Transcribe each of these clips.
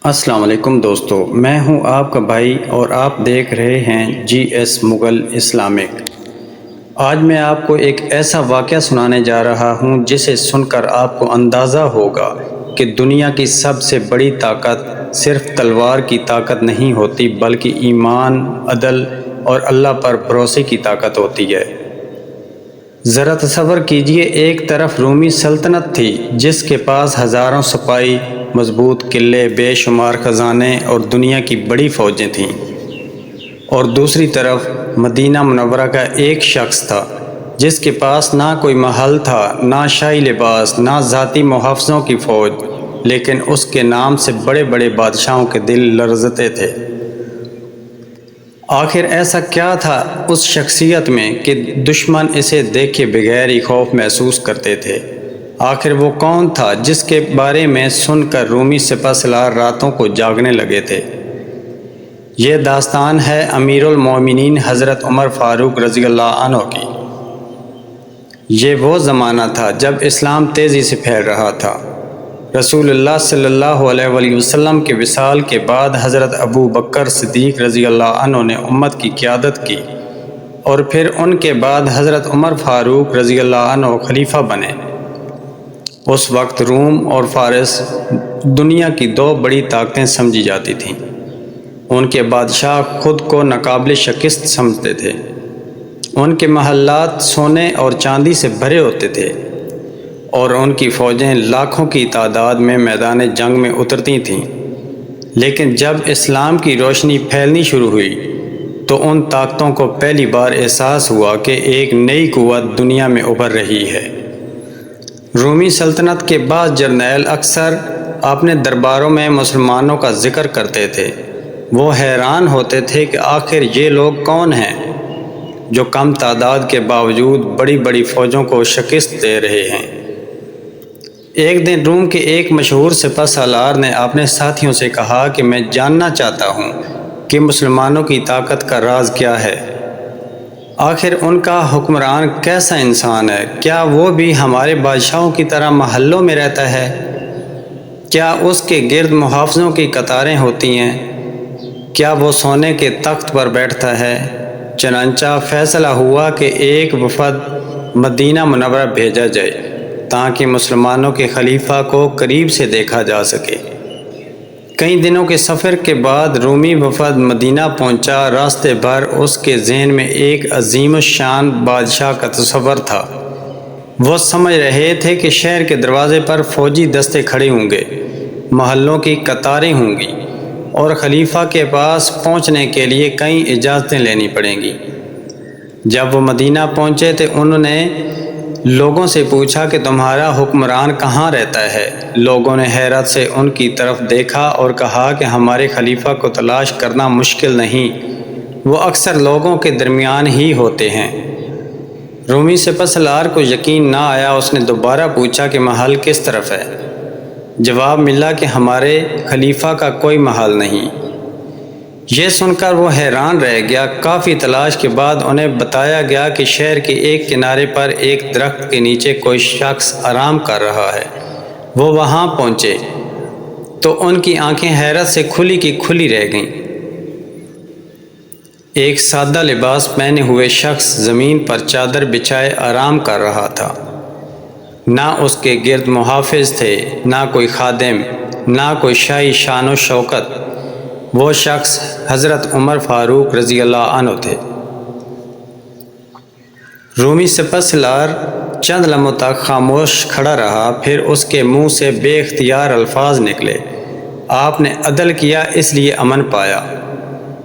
السلام علیکم دوستو، میں ہوں آپ کا بھائی اور آپ دیکھ رہے ہیں جی ایس مغل اسلامک۔ آج میں آپ کو ایک ایسا واقعہ سنانے جا رہا ہوں جسے سن کر آپ کو اندازہ ہوگا کہ دنیا کی سب سے بڑی طاقت صرف تلوار کی طاقت نہیں ہوتی بلکہ ایمان، عدل اور اللہ پر بھروسے کی طاقت ہوتی ہے۔ ذرا تصور کیجئے، ایک طرف رومی سلطنت تھی جس کے پاس ہزاروں سپاہی، مضبوط قلعے، بے شمار خزانے اور دنیا کی بڑی فوجیں تھیں، اور دوسری طرف مدینہ منورہ کا ایک شخص تھا جس کے پاس نہ کوئی محل تھا، نہ شاہی لباس، نہ ذاتی محافظوں کی فوج، لیکن اس کے نام سے بڑے بڑے بادشاہوں کے دل لرزتے تھے۔ آخر ایسا کیا تھا اس شخصیت میں کہ دشمن اسے دیکھے بغیر ہی خوف محسوس کرتے تھے؟ آخر وہ کون تھا جس کے بارے میں سن کر رومی سپہ سالار راتوں کو جاگنے لگے تھے؟ یہ داستان ہے امیر المومنین حضرت عمر فاروق رضی اللہ عنہ کی۔ یہ وہ زمانہ تھا جب اسلام تیزی سے پھیل رہا تھا۔ رسول اللہ صلی اللہ علیہ وآلہ وسلم کے وصال کے بعد حضرت ابو بکر صدیق رضی اللہ عنہ نے امت کی قیادت کی، اور پھر ان کے بعد حضرت عمر فاروق رضی اللہ عنہ خلیفہ بنے۔ اس وقت روم اور فارس دنیا کی دو بڑی طاقتیں سمجھی جاتی تھیں۔ ان کے بادشاہ خود کو ناقابل شکست سمجھتے تھے۔ ان کے محلات سونے اور چاندی سے بھرے ہوتے تھے، اور ان کی فوجیں لاکھوں کی تعداد میں میدان جنگ میں اترتی تھیں۔ لیکن جب اسلام کی روشنی پھیلنی شروع ہوئی تو ان طاقتوں کو پہلی بار احساس ہوا کہ ایک نئی قوت دنیا میں ابھر رہی ہے۔ رومی سلطنت کے بعض جرنیل اکثر اپنے درباروں میں مسلمانوں کا ذکر کرتے تھے۔ وہ حیران ہوتے تھے کہ آخر یہ لوگ کون ہیں جو کم تعداد کے باوجود بڑی بڑی فوجوں کو شکست دے رہے ہیں۔ ایک دن روم کے ایک مشہور سپہ سالار نے اپنے ساتھیوں سے کہا کہ میں جاننا چاہتا ہوں کہ مسلمانوں کی طاقت کا راز کیا ہے۔ آخر ان کا حکمران کیسا انسان ہے؟ کیا وہ بھی ہمارے بادشاہوں کی طرح محلوں میں رہتا ہے؟ کیا اس کے گرد محافظوں کی قطاریں ہوتی ہیں؟ کیا وہ سونے کے تخت پر بیٹھتا ہے؟ چنانچہ فیصلہ ہوا کہ ایک وفد مدینہ منورہ بھیجا جائے تاکہ مسلمانوں کے خلیفہ کو قریب سے دیکھا جا سکے۔ کئی دنوں کے سفر کے بعد رومی وفد مدینہ پہنچا۔ راستے بھر اس کے ذہن میں ایک عظیم الشان بادشاہ کا تصور تھا۔ وہ سمجھ رہے تھے کہ شہر کے دروازے پر فوجی دستے کھڑے ہوں گے، محلوں کی قطاریں ہوں گی، اور خلیفہ کے پاس پہنچنے کے لیے کئی اجازتیں لینی پڑیں گی۔ جب وہ مدینہ پہنچے تو انہوں نے لوگوں سے پوچھا کہ تمہارا حکمران کہاں رہتا ہے؟ لوگوں نے حیرت سے ان کی طرف دیکھا اور کہا کہ ہمارے خلیفہ کو تلاش کرنا مشکل نہیں، وہ اکثر لوگوں کے درمیان ہی ہوتے ہیں۔ رومی سپہ سالار کو یقین نہ آیا۔ اس نے دوبارہ پوچھا کہ محل کس طرف ہے؟ جواب ملا کہ ہمارے خلیفہ کا کوئی محل نہیں۔ یہ سن کر وہ حیران رہ گیا۔ کافی تلاش کے بعد انہیں بتایا گیا کہ شہر کے ایک کنارے پر ایک درخت کے نیچے کوئی شخص آرام کر رہا ہے۔ وہ وہاں پہنچے تو ان کی آنکھیں حیرت سے کھلی کی کھلی رہ گئیں۔ ایک سادہ لباس پہنے ہوئے شخص زمین پر چادر بچھائے آرام کر رہا تھا۔ نہ اس کے گرد محافظ تھے، نہ کوئی خادم، نہ کوئی شاہی شان و شوکت۔ وہ شخص حضرت عمر فاروق رضی اللہ عنہ تھے۔ رومی سپہ سالار چند لمحوں تک خاموش کھڑا رہا، پھر اس کے منہ سے بے اختیار الفاظ نکلے، آپ نے عدل کیا اس لیے امن پایا،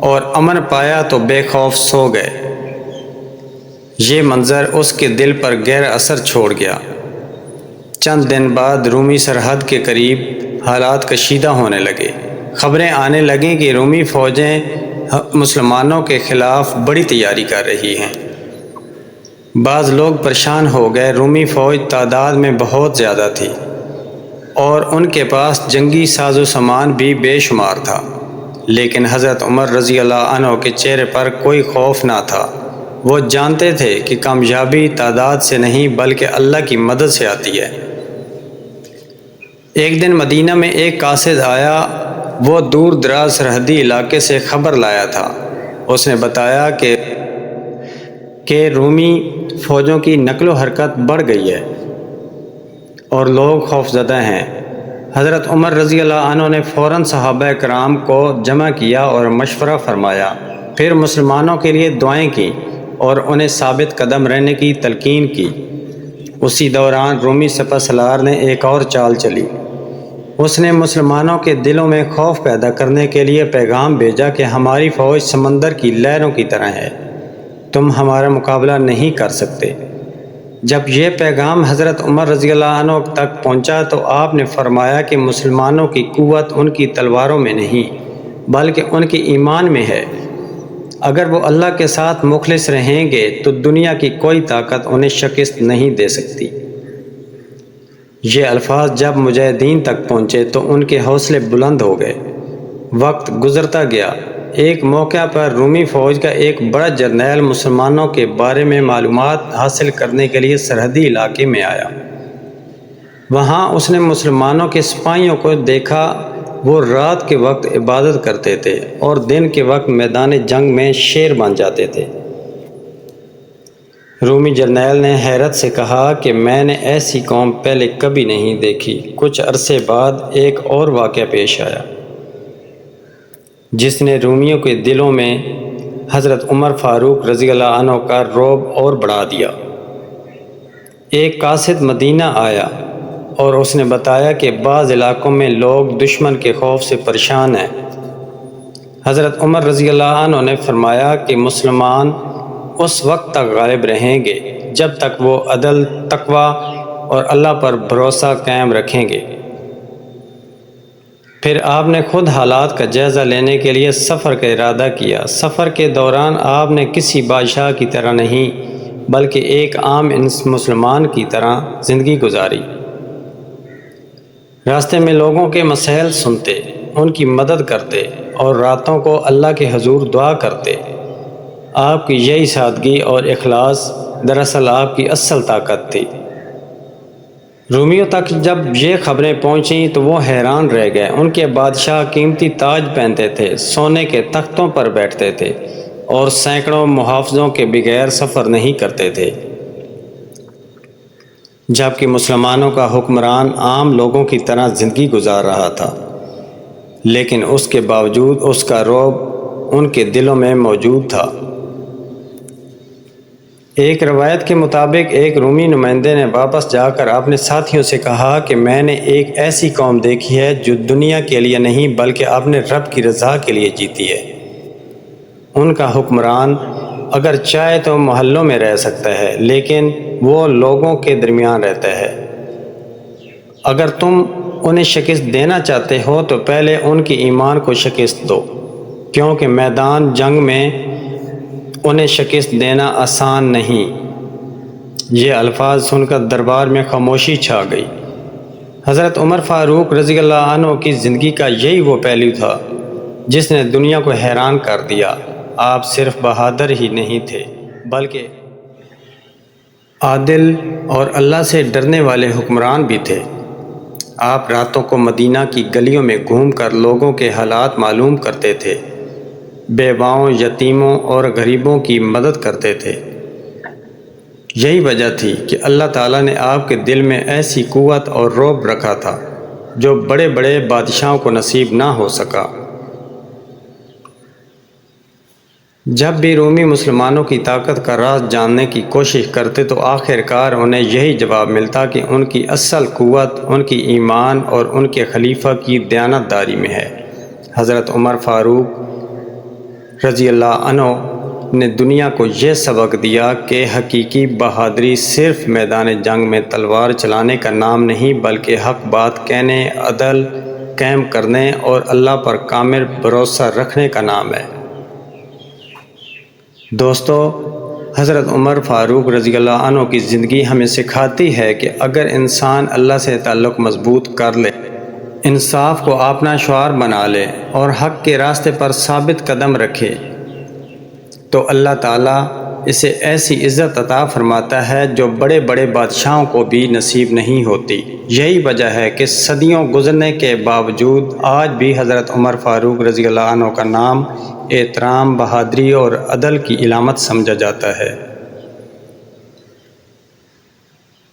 اور امن پایا تو بے خوف سو گئے۔ یہ منظر اس کے دل پر گہرا اثر چھوڑ گیا۔ چند دن بعد رومی سرحد کے قریب حالات کشیدہ ہونے لگے۔ خبریں آنے لگیں کہ رومی فوجیں مسلمانوں کے خلاف بڑی تیاری کر رہی ہیں۔ بعض لوگ پریشان ہو گئے۔ رومی فوج تعداد میں بہت زیادہ تھی، اور ان کے پاس جنگی ساز و سامان بھی بے شمار تھا، لیکن حضرت عمر رضی اللہ عنہ کے چہرے پر کوئی خوف نہ تھا۔ وہ جانتے تھے کہ کامیابی تعداد سے نہیں بلکہ اللہ کی مدد سے آتی ہے۔ ایک دن مدینہ میں ایک قاصد آیا وہ دور دراز سرحدی علاقے سے خبر لایا تھا۔ اس نے بتایا کہ رومی فوجوں کی نقل و حرکت بڑھ گئی ہے اور لوگ خوفزدہ ہیں۔ حضرت عمر رضی اللہ عنہ نے فوراً صحابہ کرام کو جمع کیا اور مشورہ فرمایا، پھر مسلمانوں کے لیے دعائیں کیں اور انہیں ثابت قدم رہنے کی تلقین کی۔ اسی دوران رومی سپہ سالار نے ایک اور چال چلی۔ اس نے مسلمانوں کے دلوں میں خوف پیدا کرنے کے لیے پیغام بھیجا کہ ہماری فوج سمندر کی لہروں کی طرح ہے، تم ہمارا مقابلہ نہیں کر سکتے۔ جب یہ پیغام حضرت عمر رضی اللہ عنہ تک پہنچا تو آپ نے فرمایا کہ مسلمانوں کی قوت ان کی تلواروں میں نہیں بلکہ ان کے ایمان میں ہے۔ اگر وہ اللہ کے ساتھ مخلص رہیں گے تو دنیا کی کوئی طاقت انہیں شکست نہیں دے سکتی۔ یہ الفاظ جب مجاہدین تک پہنچے تو ان کے حوصلے بلند ہو گئے۔ وقت گزرتا گیا۔ ایک موقع پر رومی فوج کا ایک بڑا جرنیل مسلمانوں کے بارے میں معلومات حاصل کرنے کے لیے سرحدی علاقے میں آیا۔ وہاں اس نے مسلمانوں کے سپاہیوں کو دیکھا۔ وہ رات کے وقت عبادت کرتے تھے اور دن کے وقت میدان جنگ میں شیر بن جاتے تھے۔ رومی جرنیل نے حیرت سے کہا کہ میں نے ایسی قوم پہلے کبھی نہیں دیکھی۔ کچھ عرصے بعد ایک اور واقعہ پیش آیا جس نے رومیوں کے دلوں میں حضرت عمر فاروق رضی اللہ عنہ کا رعب اور بڑھا دیا۔ ایک قاصد مدینہ آیا اور اس نے بتایا کہ بعض علاقوں میں لوگ دشمن کے خوف سے پریشان ہیں۔ حضرت عمر رضی اللہ عنہ نے فرمایا کہ مسلمان اس وقت تک غالب رہیں گے جب تک وہ عدل، تقوی اور اللہ پر بھروسہ قائم رکھیں گے۔ پھر آپ نے خود حالات کا جائزہ لینے کے لیے سفر کا ارادہ کیا۔ سفر کے دوران آپ نے کسی بادشاہ کی طرح نہیں بلکہ ایک عام مسلمان کی طرح زندگی گزاری۔ راستے میں لوگوں کے مسائل سنتے، ان کی مدد کرتے اور راتوں کو اللہ کے حضور دعا کرتے۔ آپ کی یہی سادگی اور اخلاص دراصل آپ کی اصل طاقت تھی۔ رومیوں تک جب یہ خبریں پہنچیں تو وہ حیران رہ گئے۔ ان کے بادشاہ قیمتی تاج پہنتے تھے، سونے کے تختوں پر بیٹھتے تھے اور سینکڑوں محافظوں کے بغیر سفر نہیں کرتے تھے، جبکہ مسلمانوں کا حکمران عام لوگوں کی طرح زندگی گزار رہا تھا، لیکن اس کے باوجود اس کا رعب ان کے دلوں میں موجود تھا۔ ایک روایت کے مطابق ایک رومی نمائندے نے واپس جا کر اپنے ساتھیوں سے کہا کہ میں نے ایک ایسی قوم دیکھی ہے جو دنیا کے لیے نہیں بلکہ اپنے رب کی رضا کے لیے جیتی ہے۔ ان کا حکمران اگر چاہے تو محلوں میں رہ سکتا ہے لیکن وہ لوگوں کے درمیان رہتا ہے۔ اگر تم انہیں شکست دینا چاہتے ہو تو پہلے ان کے ایمان کو شکست دو، کیونکہ میدان جنگ میں انہیں شکست دینا آسان نہیں۔ یہ الفاظ سن کر دربار میں خاموشی چھا گئی۔ حضرت عمر فاروق رضی اللہ عنہ کی زندگی کا یہی وہ پہلو تھا جس نے دنیا کو حیران کر دیا۔ آپ صرف بہادر ہی نہیں تھے بلکہ عادل اور اللہ سے ڈرنے والے حکمران بھی تھے۔ آپ راتوں کو مدینہ کی گلیوں میں گھوم کر لوگوں کے حالات معلوم کرتے تھے، بیواؤں، یتیموں اور غریبوں کی مدد کرتے تھے۔ یہی وجہ تھی کہ اللہ تعالیٰ نے آپ کے دل میں ایسی قوت اور رعب رکھا تھا جو بڑے بڑے بادشاہوں کو نصیب نہ ہو سکا۔ جب بھی رومی مسلمانوں کی طاقت کا راز جاننے کی کوشش کرتے تو آخر کار انہیں یہی جواب ملتا کہ ان کی اصل قوت ان کی ایمان اور ان کے خلیفہ کی دیانتداری میں ہے۔ حضرت عمر فاروق رضی اللہ عنہ نے دنیا کو یہ سبق دیا کہ حقیقی بہادری صرف میدان جنگ میں تلوار چلانے کا نام نہیں بلکہ حق بات کہنے، عدل قائم کرنے اور اللہ پر کامل بھروسہ رکھنے کا نام ہے۔ دوستو، حضرت عمر فاروق رضی اللہ عنہ کی زندگی ہمیں سکھاتی ہے کہ اگر انسان اللہ سے تعلق مضبوط کر لے، انصاف کو اپنا شعار بنا لے اور حق کے راستے پر ثابت قدم رکھے تو اللہ تعالیٰ اسے ایسی عزت عطا فرماتا ہے جو بڑے بڑے بادشاہوں کو بھی نصیب نہیں ہوتی۔ یہی وجہ ہے کہ صدیوں گزرنے کے باوجود آج بھی حضرت عمر فاروق رضی اللہ عنہ کا نام احترام، بہادری اور عدل کی علامت سمجھا جاتا ہے۔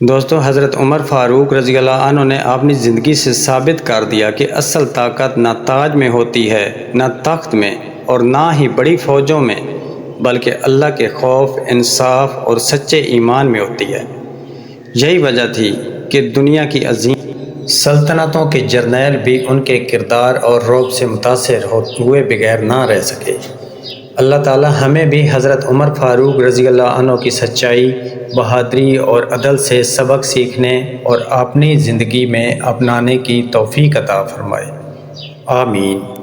دوستو، حضرت عمر فاروق رضی اللہ عنہ نے اپنی زندگی سے ثابت کر دیا کہ اصل طاقت نہ تاج میں ہوتی ہے، نہ تخت میں، اور نہ ہی بڑی فوجوں میں، بلکہ اللہ کے خوف، انصاف اور سچے ایمان میں ہوتی ہے۔ یہی وجہ تھی کہ دنیا کی عظیم سلطنتوں کے جرنیل بھی ان کے کردار اور رعب سے متاثر ہوئے بغیر نہ رہ سکے۔ اللہ تعالی ہمیں بھی حضرت عمر فاروق رضی اللہ عنہ کی سچائی، بہادری اور عدل سے سبق سیکھنے اور اپنی زندگی میں اپنانے کی توفیق عطا فرمائے۔ آمین۔